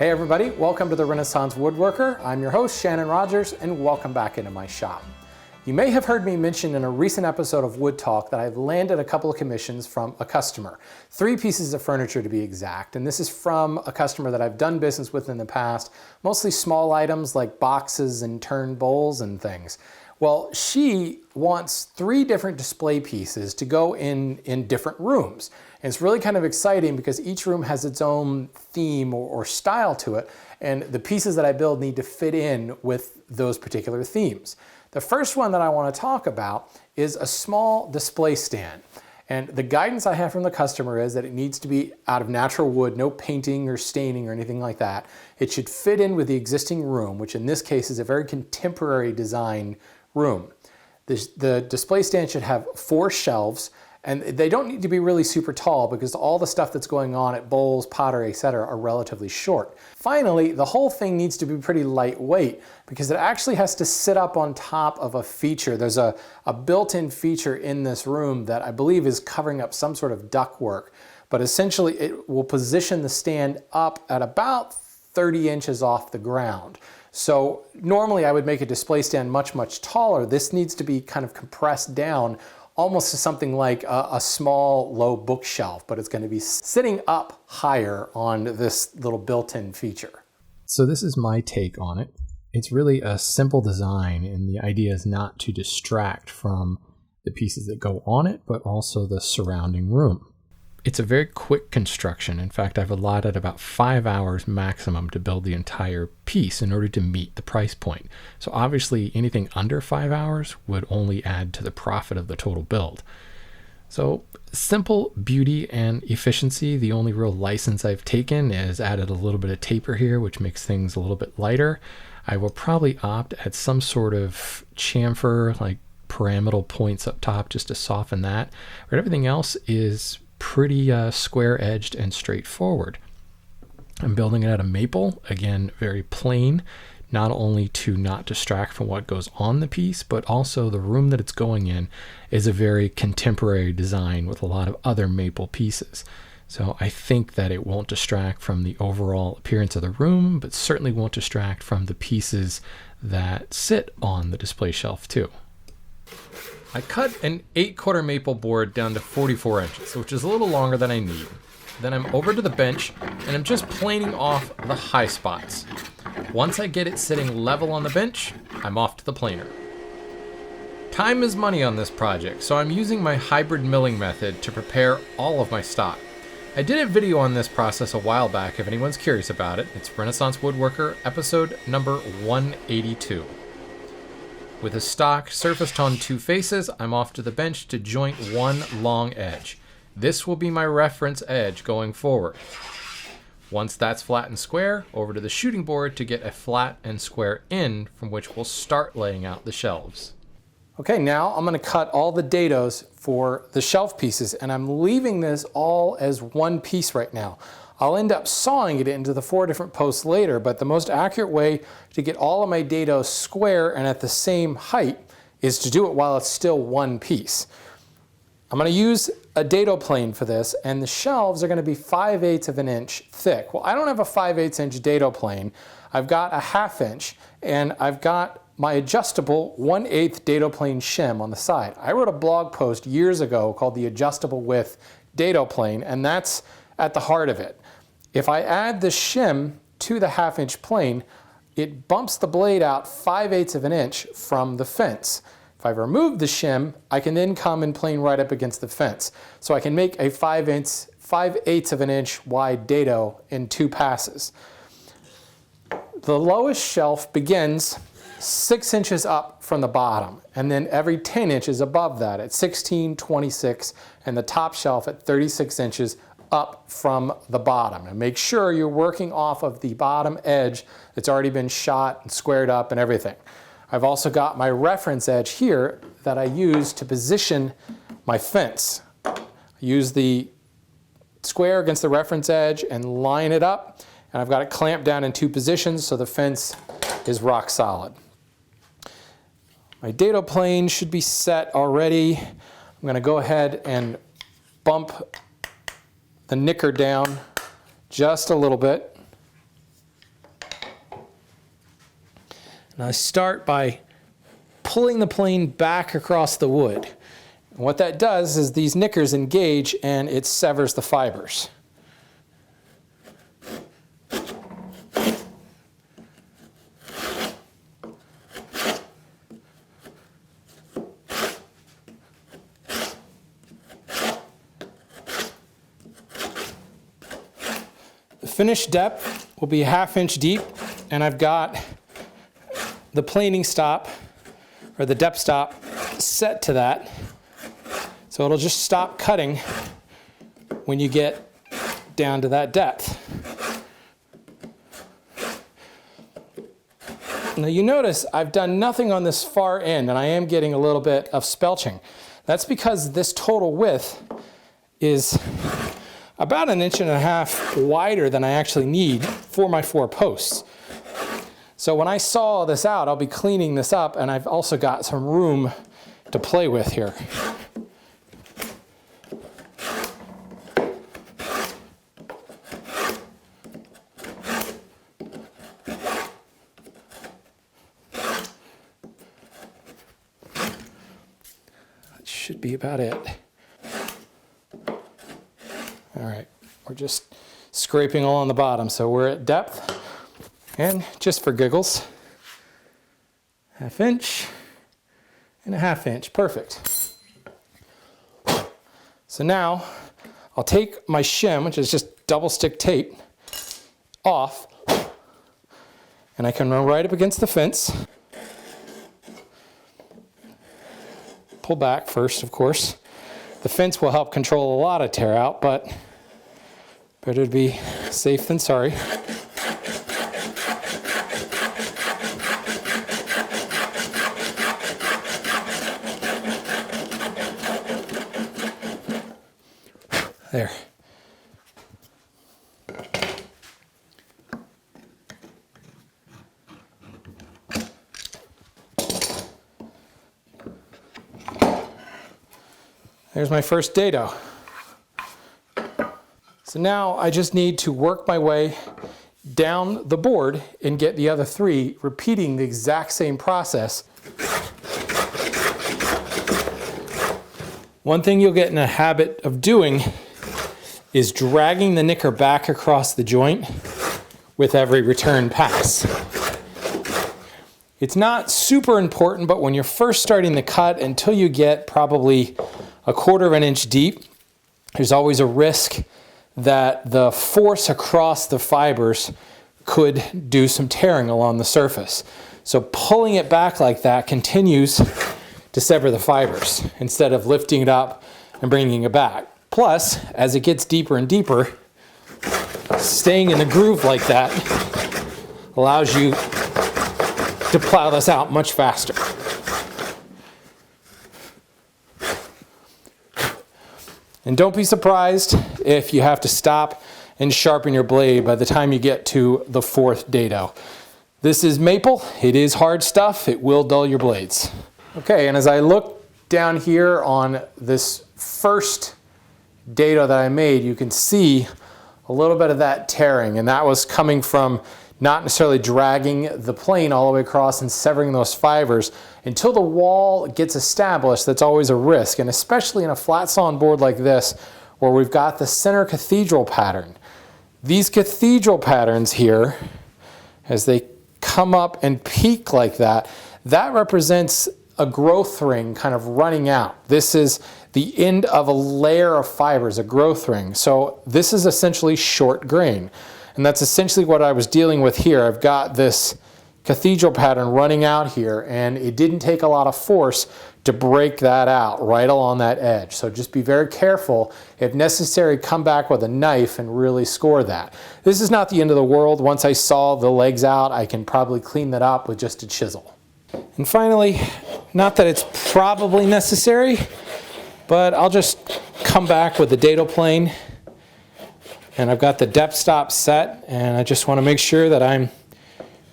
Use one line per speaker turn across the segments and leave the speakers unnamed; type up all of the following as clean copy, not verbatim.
Hey everybody, welcome to the Renaissance Woodworker. I'm your host, Shannon Rogers, and welcome back into my shop. You may have heard me mention in a recent episode of Wood Talk that I've landed a couple of commissions from a customer. 3 pieces of furniture to be exact, and this is from a customer that I've done business with in the past, mostly small items like boxes and turned bowls and things. Well, she wants 3 different display pieces to go in different rooms. And it's really kind of exciting because each room has its own theme or style to it, and the pieces that I build need to fit in with those particular themes. The first one that I want to talk about is a small display stand. And the guidance I have from the customer is that it needs to be out of natural wood, no painting or staining or anything like that. It should fit in with the existing room, which in this case is a very contemporary design room. The display stand should have 4 shelves, and they don't need to be really super tall because all the stuff that's going on at bowls, pottery, etc. are relatively short. Finally, the whole thing needs to be pretty lightweight because it actually has to sit up on top of a feature. There's a built-in feature in this room that I believe is covering up some sort of ductwork, but essentially it will position the stand up at about 30 inches off the ground. So normally I would make a display stand much, much taller. This needs to be kind of compressed down almost to something like a small low bookshelf, but it's going to be sitting up higher on this little built-in feature. So this is my take on it. It's really a simple design, and the idea is not to distract from the pieces that go on it, but also the surrounding room. It's a very quick construction. In fact, I've allotted about 5 hours maximum to build the entire piece in order to meet the price point. So obviously anything under 5 hours would only add to the profit of the total build. So simple beauty and efficiency. The only real license I've taken is added a little bit of taper here, which makes things a little bit lighter. I will probably opt at some sort of chamfer, like pyramidal points up top, just to soften that. But everything else is pretty square-edged and straightforward. I'm building it out of maple, again, very plain, not only to not distract from what goes on the piece, but also the room that it's going in is a very contemporary design with a lot of other maple pieces. So I think that it won't distract from the overall appearance of the room, but certainly won't distract from the pieces that sit on the display shelf too. I cut an 8/4 maple board down to 44 inches, which is a little longer than I need. Then I'm over to the bench and I'm just planing off the high spots. Once I get it sitting level on the bench, I'm off to the planer. Time is money on this project, so I'm using my hybrid milling method to prepare all of my stock. I did a video on this process a while back if anyone's curious about it. It's Renaissance Woodworker, episode number 182. With a stock surfaced on 2 faces, I'm off to the bench to joint one long edge. This will be my reference edge going forward. Once that's flat and square, over to the shooting board to get a flat and square end from which we'll start laying out the shelves. Okay, now I'm going to cut all the dados for the shelf pieces, and I'm leaving this all as one piece right now. I'll end up sawing it into the 4 different posts later, but the most accurate way to get all of my dados square and at the same height is to do it while it's still one piece. I'm going to use a dado plane for this, and the shelves are going to be 5/8 of an inch thick. Well, I don't have a 5/8 inch dado plane. I've got a 1/2 inch, and I've got my adjustable 1/8 dado plane shim on the side. I wrote a blog post years ago called the Adjustable Width Dado Plane, and that's at the heart of it. If I add the shim to the 1/2 inch plane, it bumps the blade out 5/8 of an inch from the fence. If I remove the shim, I can then come and plane right up against the fence. So I can make a 5/8 of an inch wide dado in 2 passes. The lowest shelf begins 6 inches up from the bottom, and then every 10 inches above that at 16, 26, and the top shelf at 36 inches up from the bottom. And make sure you're working off of the bottom edge that's already been shot and squared up and everything. I've also got my reference edge here that I use to position my fence. I use the square against the reference edge and line it up, and I've got it clamped down in 2 positions so the fence is rock solid. My dado plane should be set already. I'm going to go ahead and bump the knicker down just a little bit. And I start by pulling the plane back across the wood. And what that does is these knickers engage and it severs the fibers. The finished depth will be 1/2 inch deep, and I've got the planing stop, or the depth stop, set to that. So it'll just stop cutting when you get down to that depth. Now you notice I've done nothing on this far end, and I am getting a little bit of spelching. That's because this total width is about 1.5 inches wider than I actually need for my 4 posts. So when I saw this out, I'll be cleaning this up, and I've also got some room to play with here. That should be about it. All right, we're just scraping along the bottom, so we're at depth. And just for giggles, 1/2 inch and 1/2 inch, perfect. So now I'll take my shim, which is just double stick tape, off, and I can run right up against the fence. Pull back first, of course. The fence will help control a lot of tear out, but better to be safe than sorry. There. There's my first dado. So now I just need to work my way down the board and get the other 3, repeating the exact same process. One thing you'll get in a habit of doing is dragging the knicker back across the joint with every return pass. It's not super important, but when you're first starting the cut, until you get probably 1/4 inch deep, there's always a risk that the force across the fibers could do some tearing along the surface. So pulling it back like that continues to sever the fibers instead of lifting it up and bringing it back. Plus, as it gets deeper and deeper, staying in the groove like that allows you to plow this out much faster. And don't be surprised if you have to stop and sharpen your blade by the time you get to the 4th dado. This is maple, it is hard stuff, it will dull your blades. Okay, and as I look down here on this first dado that I made, you can see a little bit of that tearing, and that was coming from not necessarily dragging the plane all the way across and severing those fibers. Until the wall gets established, that's always a risk, and especially in a flat sawn board like this, where we've got the center cathedral pattern. These cathedral patterns here, as they come up and peak like that, that represents a growth ring kind of running out. This is the end of a layer of fibers, a growth ring. So this is essentially short grain. And that's essentially what I was dealing with here. I've got this cathedral pattern running out here, and it didn't take a lot of force to break that out right along that edge. So just be very careful. If necessary, come back with a knife and really score that. This is not the end of the world. Once I saw the legs out, I can probably clean that up with just a chisel. And finally, not that it's probably necessary, but I'll just come back with the dado plane, and I've got the depth stop set, and I just want to make sure that I'm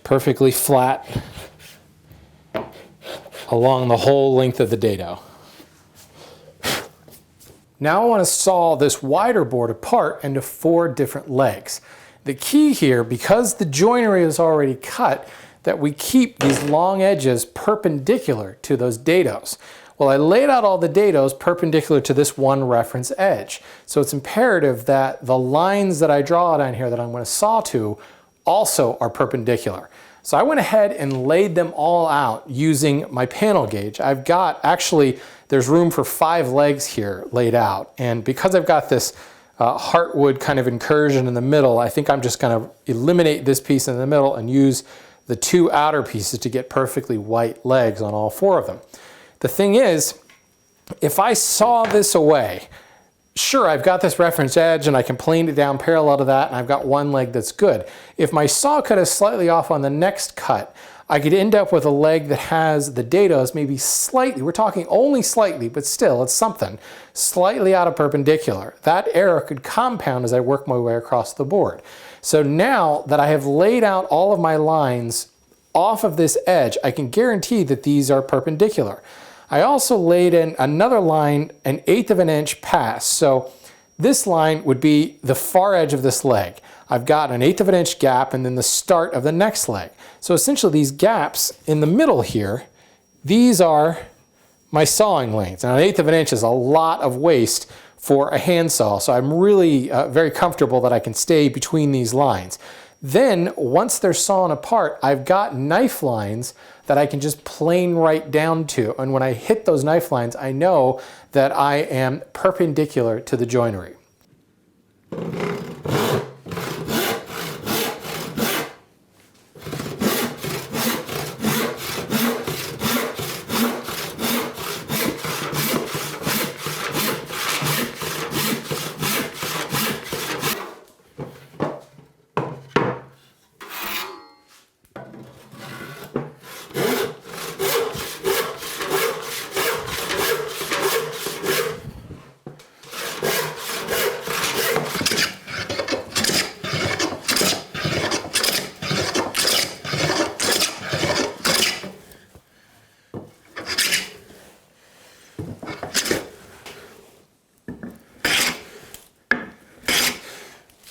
perfectly flat along the whole length of the dado. Now I want to saw this wider board apart into 4 different legs. The key here, because the joinery is already cut, that we keep these long edges perpendicular to those dados. Well, I laid out all the dados perpendicular to this one reference edge. So it's imperative that the lines that I draw down here that I'm going to saw to also are perpendicular. So I went ahead and laid them all out using my panel gauge. I've got, actually, there's room for 5 legs here laid out. And because I've got this heartwood kind of incursion in the middle, I think I'm just going to eliminate this piece in the middle and use the 2 outer pieces to get perfectly white legs on all 4 of them. The thing is, if I saw this away, sure, I've got this reference edge and I can plane it down parallel to that and I've got one leg that's good. If my saw cut is slightly off on the next cut, I could end up with a leg that has the dados maybe slightly, we're talking only slightly, but still it's something, slightly out of perpendicular. That error could compound as I work my way across the board. So now that I have laid out all of my lines off of this edge, I can guarantee that these are perpendicular. I also laid in another line 1/8 of an inch past. So this line would be the far edge of this leg. I've got 1/8 of an inch gap and then the start of the next leg. So essentially these gaps in the middle here, these are my sawing lanes. And 1/8 of an inch is a lot of waste for a handsaw. So I'm really very comfortable that I can stay between these lines. Then once they're sawn apart, I've got knife lines that I can just plane right down to. And when I hit those knife lines, I know that I am perpendicular to the joinery.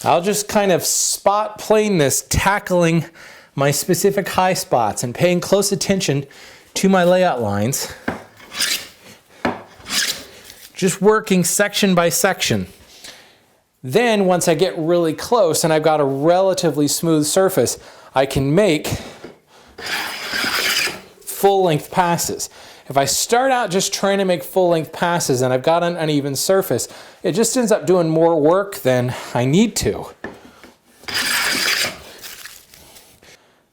I'll just kind of spot plane this, tackling my specific high spots and paying close attention to my layout lines. Just working section by section. Then once I get really close and I've got a relatively smooth surface, I can make full length passes. If I start out just trying to make full length passes and I've got an uneven surface, it just ends up doing more work than I need to.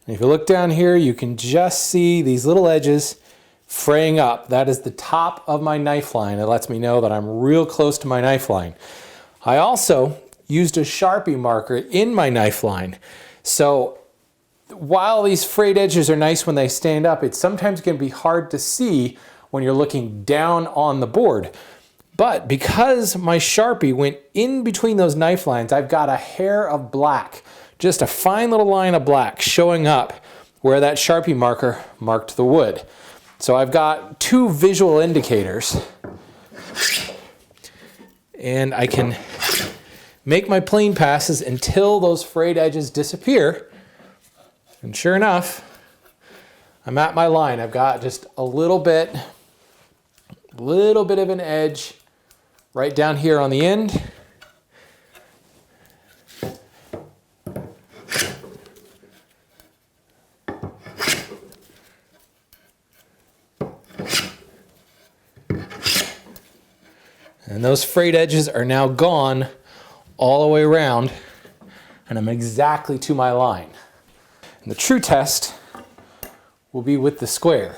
And if you look down here, you can just see these little edges fraying up. That is the top of my knife line. It lets me know that I'm real close to my knife line. I also used a Sharpie marker in my knife line. So while these frayed edges are nice when they stand up, it sometimes can be hard to see when you're looking down on the board. But because my Sharpie went in between those knife lines, I've got a hair of black, just a fine little line of black showing up where that Sharpie marker marked the wood. So I've got 2 visual indicators, and I can make my plane passes until those frayed edges disappear. And sure enough, I'm at my line. I've got just a little bit of an edge right down here on the end. And those frayed edges are now gone all the way around, and I'm exactly to my line. And the true test will be with the square.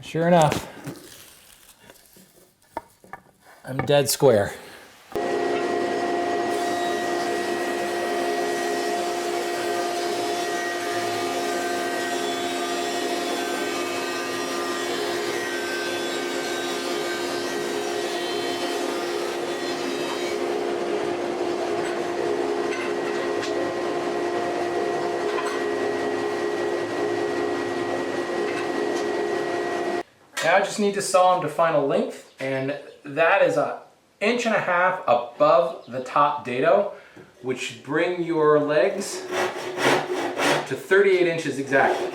Sure enough, I'm dead square. Now I just need to saw them to final length, and that is 1.5 inches above the top dado, which should bring your legs to 38 inches exactly.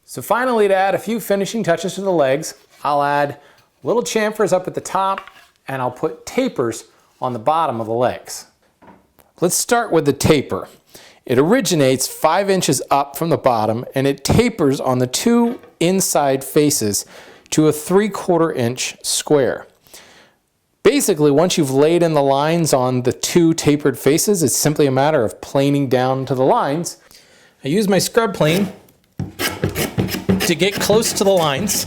So finally, to add a few finishing touches to the legs, I'll add little chamfers up at the top and I'll put tapers on the bottom of the legs. Let's start with the taper. It originates 5 inches up from the bottom and it tapers on the 2 inside faces to a 3/4 inch square. Basically, once you've laid in the lines on the 2 tapered faces, it's simply a matter of planing down to the lines. I use my scrub plane to get close to the lines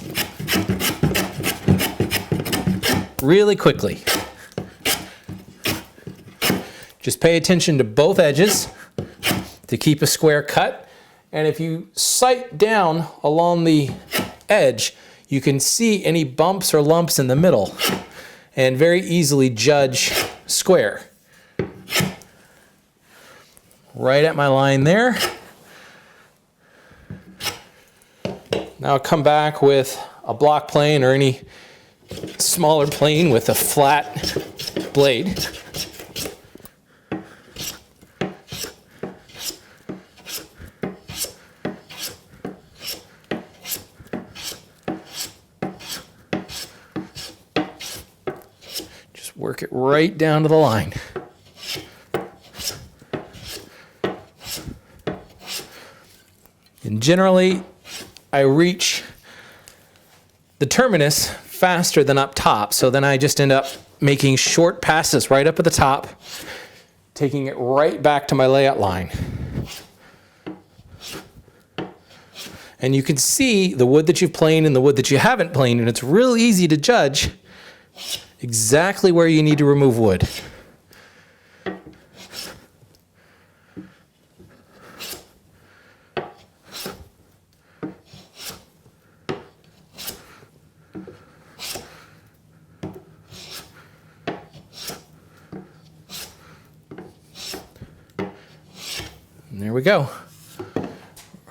really quickly. Just pay attention to both edges to keep a square cut. And if you sight down along the edge, you can see any bumps or lumps in the middle and very easily judge square. Right at my line there. Now I'll come back with a block plane or any smaller plane with a flat blade. Just work it right down to the line. And generally, I reach the terminus faster than up top, so then I just end up making short passes right up at the top, taking it right back to my layout line. And you can see the wood that you've planed and the wood that you haven't planed, and it's real easy to judge exactly where you need to remove wood. And there we go.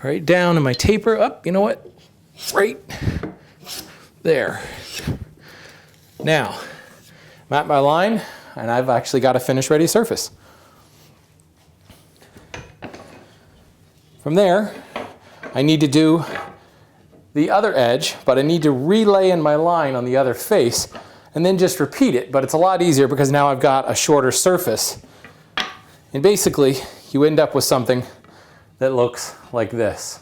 Right down to my taper. Up, you know what? Right there. Now, I'm at my line, and I've actually got a finished ready surface. From there, I need to do the other edge, but I need to relay in my line on the other face, and then just repeat it. But it's a lot easier because now I've got a shorter surface. And basically, you end up with something that looks like this.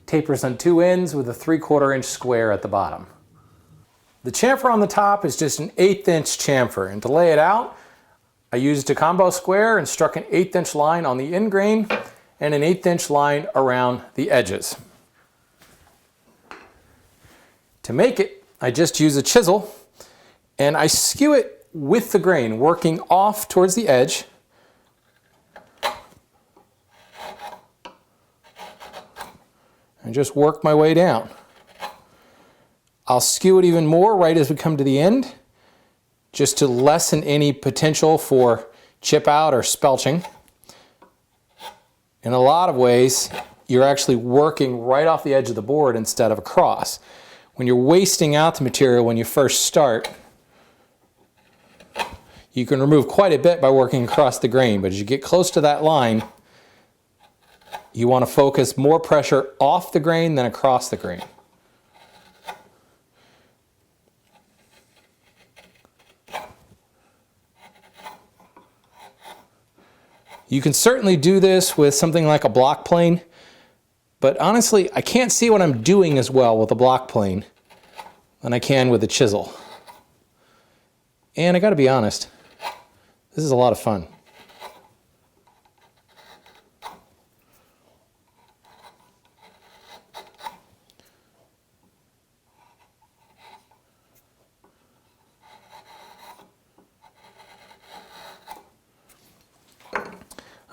Tapers on 2 ends with a 3/4 inch square at the bottom. The chamfer on the top is just an 1/8 inch chamfer, and to lay it out, I used a combo square and struck an 1/8 inch line on the end grain and an 1/8 inch line around the edges. To make it, I just use a chisel and I skew it with the grain, working off towards the edge. And just work my way down. I'll skew it even more right as we come to the end, just to lessen any potential for chip out or spelching. In a lot of ways, you're actually working right off the edge of the board instead of across. When you're wasting out the material when you first start, you can remove quite a bit by working across the grain, but as you get close to that line, you want to focus more pressure off the grain than across the grain. You can certainly do this with something like a block plane, but honestly, I can't see what I'm doing as well with a block plane than I can with a chisel. And I gotta be honest, this is a lot of fun.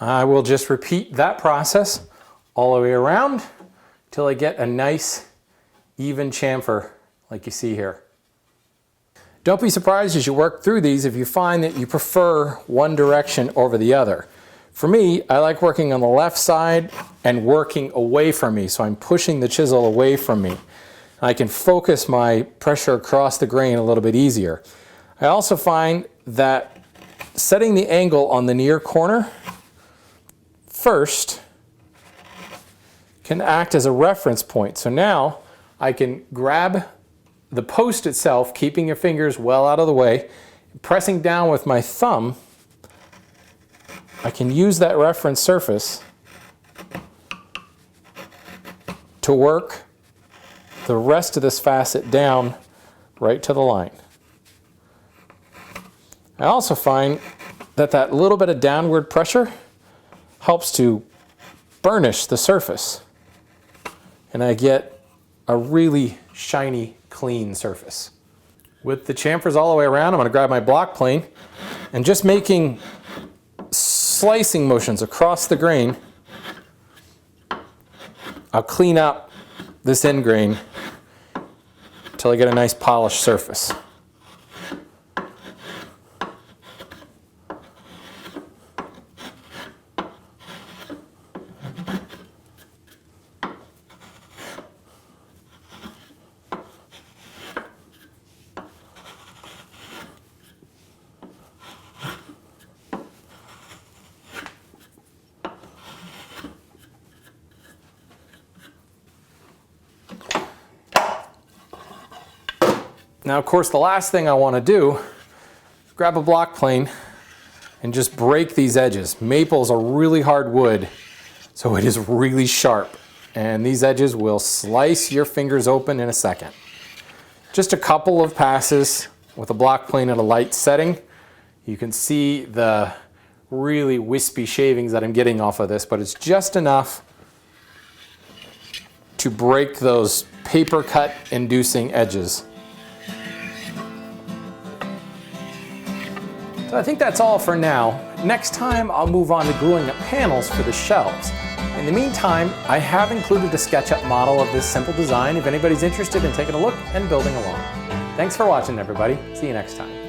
I will just repeat that process all the way around till I get a nice even chamfer like you see here. Don't be surprised as you work through these if you find that you prefer one direction over the other. For me, I like working on the left side and working away from me, so I'm pushing the chisel away from me. I can focus my pressure across the grain a little bit easier. I also find that setting the angle on the near corner first can act as a reference point. So now I can grab the post itself, keeping your fingers well out of the way, pressing down with my thumb. I can use that reference surface to work the rest of this facet down right to the line. I also find that that little bit of downward pressure helps to burnish the surface, and I get a really shiny, clean surface. With the chamfers all the way around, I'm going to grab my block plane and just making slicing motions across the grain. I'll clean up this end grain until I get a nice polished surface. Now, of course, the last thing I want to do is grab a block plane and just break these edges. Maple is a really hard wood, so it is really sharp, and these edges will slice your fingers open in a second. Just a couple of passes with a block plane at a light setting. You can see the really wispy shavings that I'm getting off of this, but it's just enough to break those paper cut inducing edges. So I think that's all for now. Next time I'll move on to gluing up panels for the shelves. In the meantime, I have included a SketchUp model of this simple design if anybody's interested in taking a look and building along. Thanks for watching, everybody. See you next time.